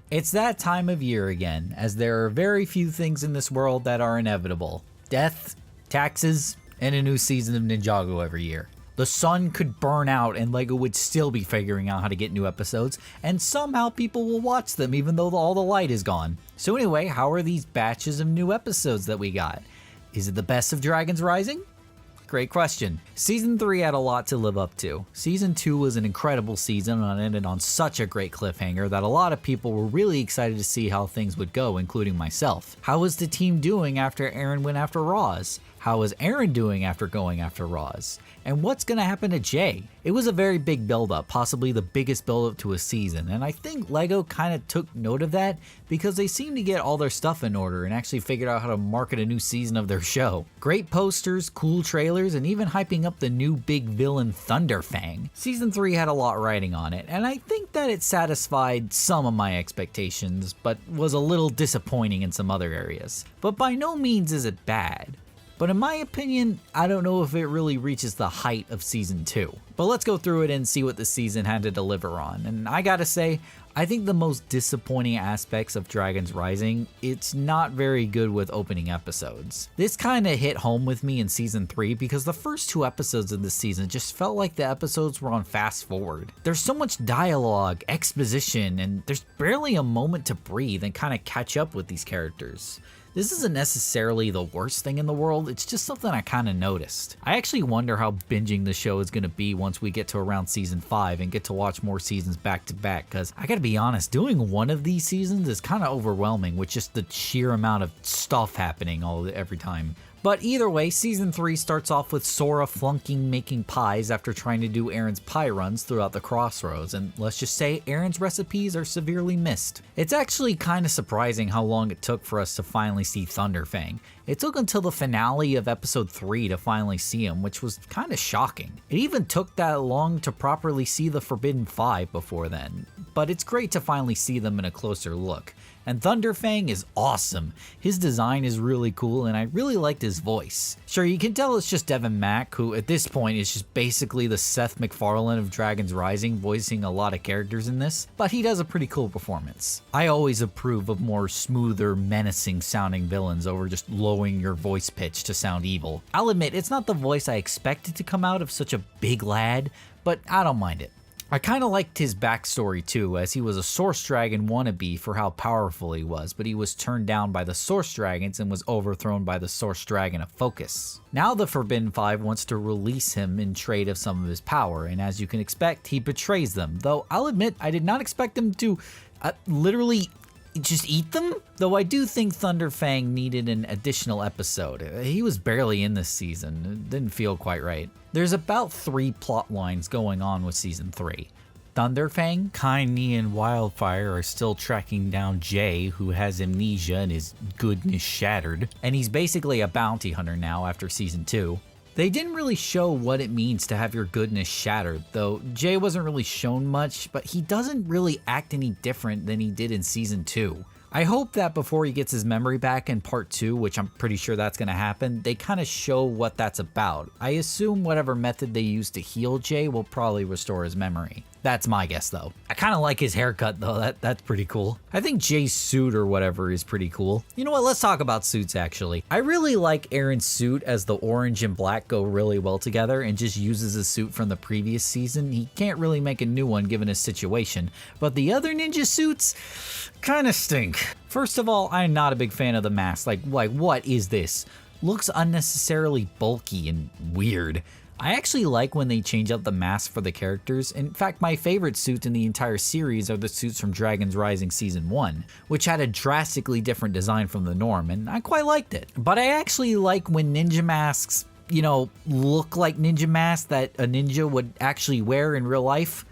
It's that time of year again, as there are very few things in this world that are inevitable. Death, taxes, and a new season of Ninjago every year. The sun could burn out and LEGO would still be figuring out how to get new episodes, and somehow people will watch them even though all the light is gone. So anyway, how are these batches of new episodes that we got? Is it the best of Dragons Rising? Great question. Season 3 had a lot to live up to. Season 2 was an incredible season and ended on such a great cliffhanger that a lot of people were really excited to see how things would go, including myself. How was the team doing after Eren went after Roz? How is Eren doing after going after Roz? And what's gonna happen to Jay? It was a very big build-up, possibly the biggest build-up to a season, and I think LEGO kinda took note of that because they seemed to get all their stuff in order and actually figured out how to market a new season of their show. Great posters, cool trailers, and even hyping up the new big villain Thunder Fang. Season 3 had a lot riding on it, and I think that it satisfied some of my expectations, but was a little disappointing in some other areas. But by no means is it bad. But in my opinion, I don't know if it really reaches the height of Season 2. But let's go through it and see what the season had to deliver on. And I gotta say, I think the most disappointing aspects of Dragons Rising, it's not very good with opening episodes. This kinda hit home with me in Season 3 because the first 2 episodes of this season just felt like the episodes were on fast forward. There's so much dialogue, exposition, and there's barely a moment to breathe and kinda catch up with these characters. This isn't necessarily the worst thing in the world, it's just something I kinda noticed. I actually wonder how binging the show is gonna be once we get to around Season 5 and get to watch more seasons back to back, cause I gotta be honest, doing one of these seasons is kinda overwhelming with just the sheer amount of stuff happening every time. But either way, Season 3 starts off with Sora flunking making pies after trying to do Eren's pie runs throughout the crossroads, and let's just say Eren's recipes are severely missed. It's actually kinda surprising how long it took for us to finally see Thunder Fang. It took until the finale of episode 3 to finally see him, which was kinda shocking. It even took that long to properly see the Forbidden Five before then, but it's great to finally see them in a closer look. And Thunder Fang is awesome. His design is really cool and I really liked his voice. Sure, you can tell it's just Devin Mack, who at this point is just basically the Seth MacFarlane of Dragons Rising, voicing a lot of characters in this, but he does a pretty cool performance. I always approve of more smoother, menacing sounding villains over just lowering your voice pitch to sound evil. I'll admit, it's not the voice I expected to come out of such a big lad, but I don't mind it. I kinda liked his backstory too, as he was a Source Dragon wannabe for how powerful he was, but he was turned down by the Source Dragons and was overthrown by the Source Dragon of Focus. Now the Forbidden Five wants to release him in trade of some of his power, and as you can expect, he betrays them, though I'll admit I did not expect him to literally just eat them? Though I do think Thunder Fang needed an additional episode. He was barely in this season, it didn't feel quite right. There's about 3 plot lines going on with Season 3. Thunder Fang, Kai-Ne, and Wildfire are still tracking down Jay, who has amnesia and his goodness shattered, and he's basically a bounty hunter now after Season 2. They didn't really show what it means to have your goodness shattered, though Jay wasn't really shown much, but he doesn't really act any different than he did in Season 2. I hope that before he gets his memory back in Part 2, which I'm pretty sure that's going to happen, they kind of show what that's about. I assume whatever method they use to heal Jay will probably restore his memory. That's my guess though. I kind of like his haircut though, that's pretty cool. I think Jay's suit or whatever is pretty cool. You know what, let's talk about suits actually. I really like Eren's suit as the orange and black go really well together and just uses a suit from the previous season. He can't really make a new one given his situation, but the other ninja suits kind of stink. First of all, I'm not a big fan of the mask. Like what is this? Looks unnecessarily bulky and weird. I actually like when they change up the masks for the characters. In fact, my favorite suits in the entire series are the suits from Dragons Rising Season 1, which had a drastically different design from the norm, and I quite liked it. But I actually like when ninja masks, you know, look like ninja masks that a ninja would actually wear in real life.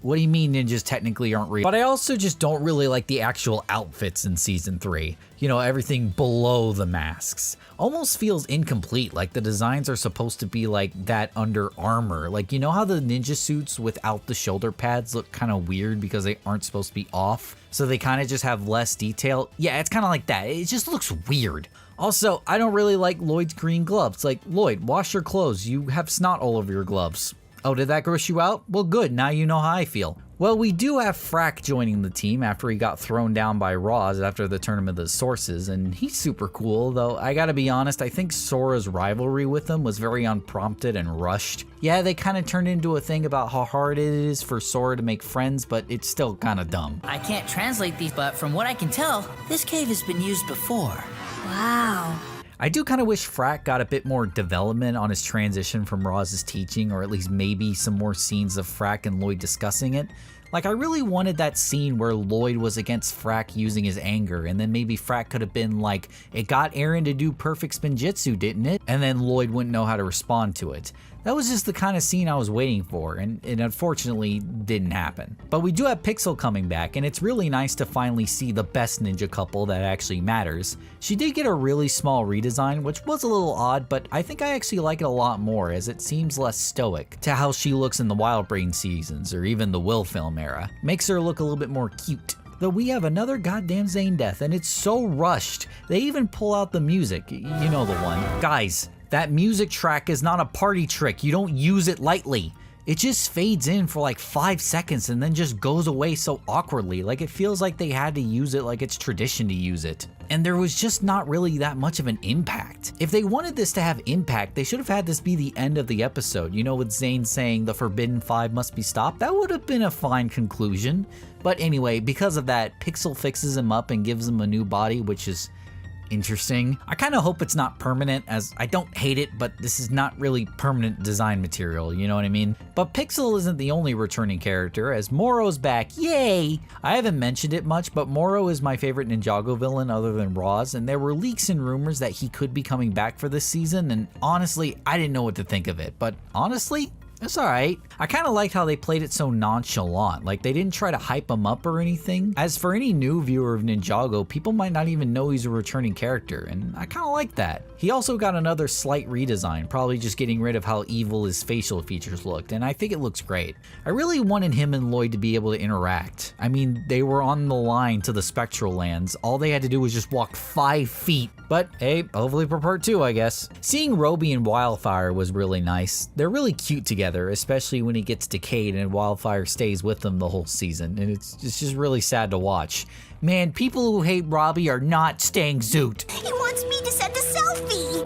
What do you mean ninjas technically aren't real? But I also just don't really like the actual outfits in Season 3. You know, everything below the masks. Almost feels incomplete, like the designs are supposed to be like that under armor. Like, you know how the ninja suits without the shoulder pads look kind of weird because they aren't supposed to be off? So they kind of just have less detail? Yeah, it's kind of like that. It just looks weird. Also, I don't really like Lloyd's green gloves. Like, Lloyd, wash your clothes. You have snot all over your gloves. Oh, did that gross you out? Well, good, now you know how I feel. Well, we do have Frack joining the team after he got thrown down by Roz after the Tournament of the Sources, and he's super cool, though I gotta be honest, I think Sora's rivalry with him was very unprompted and rushed. Yeah, they kind of turned into a thing about how hard it is for Sora to make friends, but it's still kind of dumb. I can't translate these, but from what I can tell, this cave has been used before. Wow. I do kind of wish Frack got a bit more development on his transition from Roz's teaching, or at least maybe some more scenes of Frack and Lloyd discussing it. Like, I really wanted that scene where Lloyd was against Frack using his anger, and then maybe Frack could have been like, it got Aaron to do perfect spinjitzu, didn't it? And then Lloyd wouldn't know how to respond to it. That was just the kind of scene I was waiting for, and it unfortunately didn't happen. But we do have Pixel coming back, and it's really nice to finally see the best ninja couple that actually matters. She did get a really small redesign, which was a little odd, but I think I actually like it a lot more, as it seems less stoic to how she looks in the Wild Brain seasons, or even the Will film era. Makes her look a little bit more cute. Though we have another goddamn Zane death, and it's so rushed. They even pull out the music, you know the one. Guys, that music track is not a party trick. You don't use it lightly. It just fades in for like 5 seconds and then just goes away so awkwardly. Like, it feels like they had to use it like it's tradition to use it. And there was just not really that much of an impact. If they wanted this to have impact, they should have had this be the end of the episode. You know, with Zane saying the Forbidden Five must be stopped. That would have been a fine conclusion. But anyway, because of that, Pixel fixes him up and gives him a new body, which is interesting. I kind of hope it's not permanent, as I don't hate it, but this is not really permanent design material, you know what I mean? But Pixel isn't the only returning character, as Morrow's back, yay! I haven't mentioned it much, but Morrow is my favorite Ninjago villain other than Roz, and there were leaks and rumors that he could be coming back for this season, and honestly, I didn't know what to think of it, but honestly, it's alright. I kind of liked how they played it so nonchalant, like they didn't try to hype him up or anything. As for any new viewer of Ninjago, people might not even know he's a returning character, and I kind of like that. He also got another slight redesign, probably just getting rid of how evil his facial features looked, and I think it looks great. I really wanted him and Lloyd to be able to interact. I mean, they were on the line to the Spectral Lands. All they had to do was just walk 5 feet. But hey, hopefully for part 2, I guess. Seeing Roby and Wildfire was really nice. They're really cute together, especially when he gets decayed and Wildfire stays with them the whole season, and it's just really sad to watch. Man, people who hate Robbie are not staying zoot. He wants me to send a selfie.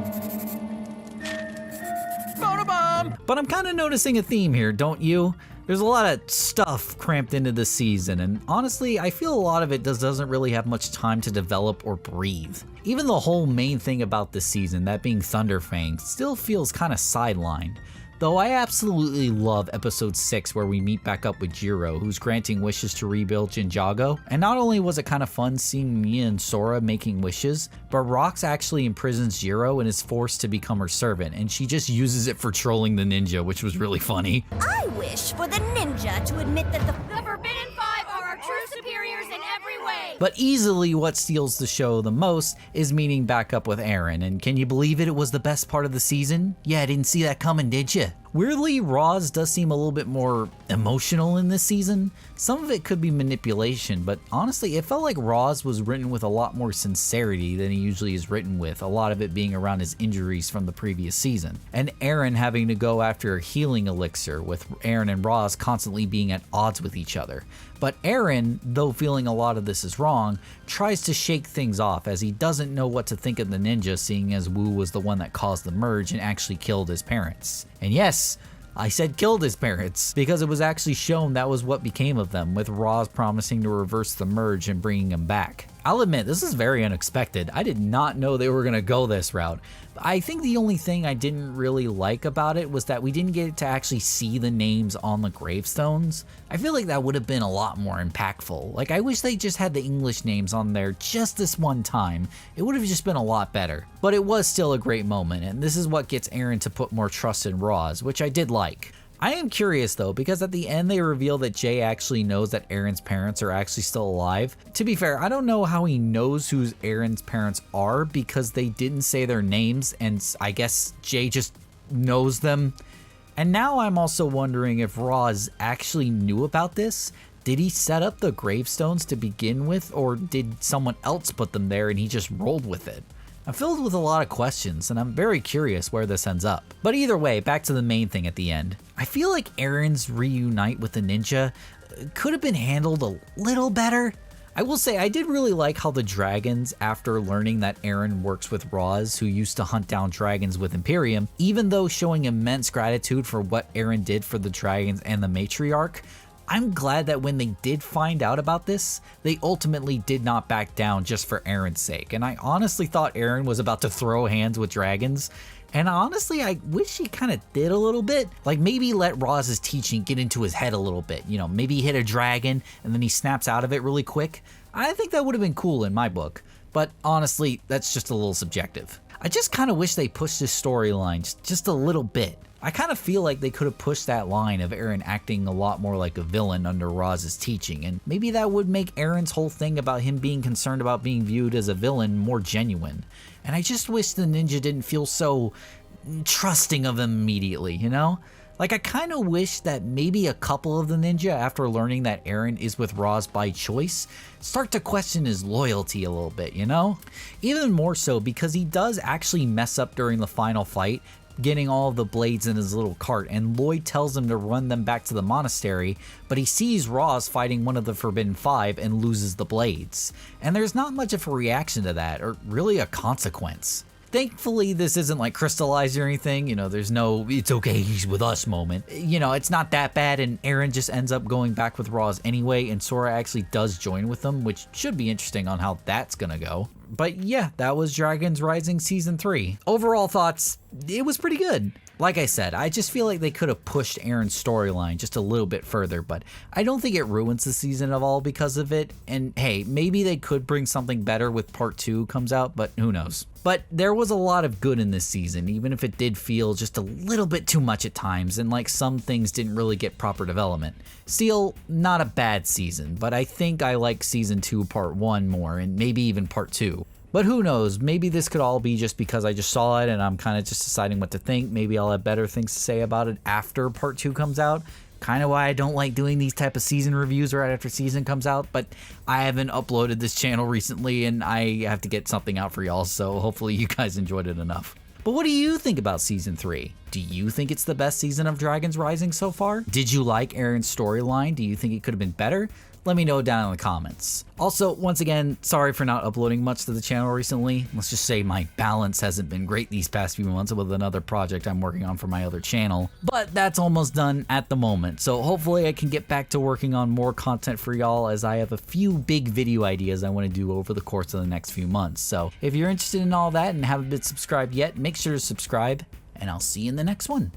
Photobomb! But I'm kind of noticing a theme here, don't you? There's a lot of stuff cramped into this season, and honestly, I feel a lot of it doesn't really have much time to develop or breathe. Even the whole main thing about this season, that being Thunder Fang, still feels kind of sidelined. Though I absolutely love episode 6 where we meet back up with Jiro, who's granting wishes to rebuild Ninjago. And not only was it kind of fun seeing Mia and Sora making wishes, but Rox actually imprisons Jiro and is forced to become her servant, and she just uses it for trolling the ninja, which was really funny. I wish for the ninja to admit that the Forbidden Five are our true superiors in every way. But easily what steals the show the most is meeting back up with Aaron, and can you believe it? It was the best part of the season? Yeah, I didn't see that coming, did you? Weirdly, Roz does seem a little bit more emotional in this season. Some of it could be manipulation, but honestly, it felt like Roz was written with a lot more sincerity than he usually is written with, a lot of it being around his injuries from the previous season. And Aaron having to go after a healing elixir, with Aaron and Roz constantly being at odds with each other. But Aaron, though feeling a lot of this is wrong, tries to shake things off as he doesn't know what to think of the ninja, seeing as Wu was the one that caused the merge and actually killed his parents. And yes, I said killed his parents, because it was actually shown that was what became of them, with Roz promising to reverse the merge and bringing him back. I'll admit, this is very unexpected. I did not know they were going to go this route. I think the only thing I didn't really like about it was that we didn't get to actually see the names on the gravestones. I feel like that would have been a lot more impactful. Like, I wish they just had the English names on there just this one time. It would have just been a lot better. But it was still a great moment, and this is what gets Aaron to put more trust in Roz, which I did like. I am curious though, because at the end they reveal that Jay actually knows that Aaron's parents are actually still alive. To be fair, I don't know how he knows who Aaron's parents are, because they didn't say their names, and I guess Jay just knows them. And now I'm also wondering if Roz actually knew about this. Did he set up the gravestones to begin with, or did someone else put them there and he just rolled with it? I'm filled with a lot of questions, and I'm very curious where this ends up. But either way, back to the main thing at the end. I feel like Aaron's reunite with the ninja, could have been handled a little better. I will say I did really like how the dragons, after learning that Eren works with Roz, who used to hunt down dragons with Imperium, even though showing immense gratitude for what Eren did for the dragons and the matriarch, I'm glad that when they did find out about this, they ultimately did not back down just for Eren's sake. And I honestly thought Eren was about to throw hands with dragons. And honestly, I wish he kind of did a little bit. Like maybe let Roz's teaching get into his head a little bit. You know, maybe hit a dragon and then he snaps out of it really quick. I think that would have been cool in my book. But honestly, that's just a little subjective. I just kind of wish they pushed this storyline just a little bit. I kind of feel like they could have pushed that line of Eren acting a lot more like a villain under Roz's teaching, and maybe that would make Eren's whole thing about him being concerned about being viewed as a villain more genuine. And I just wish the ninja didn't feel so trusting of him immediately, you know? Like, I kind of wish that maybe a couple of the ninja, after learning that Eren is with Roz by choice, start to question his loyalty a little bit, you know? Even more so because he does actually mess up during the final fight, getting all of the blades in his little cart, and Lloyd tells him to run them back to the monastery, but he sees Roz fighting one of the Forbidden Five and loses the blades. And there's not much of a reaction to that, or really a consequence. Thankfully, this isn't like crystallized or anything, you know, there's no "it's okay, he's with us" moment. You know, it's not that bad, and Eren just ends up going back with Roz anyway, and Sora actually does join with them, which should be interesting on how that's gonna go. But yeah, that was Dragons Rising Season 3. Overall thoughts, it was pretty good. Like I said, I just feel like they could have pushed Eren's storyline just a little bit further, but I don't think it ruins the season at all because of it. And hey, maybe they could bring something better with Part 2 comes out, but who knows. But there was a lot of good in this season, even if it did feel just a little bit too much at times, and like some things didn't really get proper development. Still, not a bad season, but I think I like Season 2 Part 1 more, and maybe even Part 2. But who knows, maybe this could all be just because I just saw it and I'm kind of just deciding what to think. Maybe I'll have better things to say about it after Part 2 comes out. Kind of why I don't like doing these type of season reviews right after season comes out, but I haven't uploaded this channel recently and I have to get something out for y'all, so hopefully you guys enjoyed it enough. But what do you think about Season 3? Do you think it's the best season of Dragons Rising so far? Did you like Eren's storyline? Do you think it could have been better? Let me know down in the comments. Also, once again, sorry for not uploading much to the channel recently. Let's just say my balance hasn't been great these past few months with another project I'm working on for my other channel, but that's almost done at the moment. So hopefully I can get back to working on more content for y'all, as I have a few big video ideas I want to do over the course of the next few months. So if you're interested in all that and haven't been subscribed yet, make sure to subscribe, and I'll see you in the next one.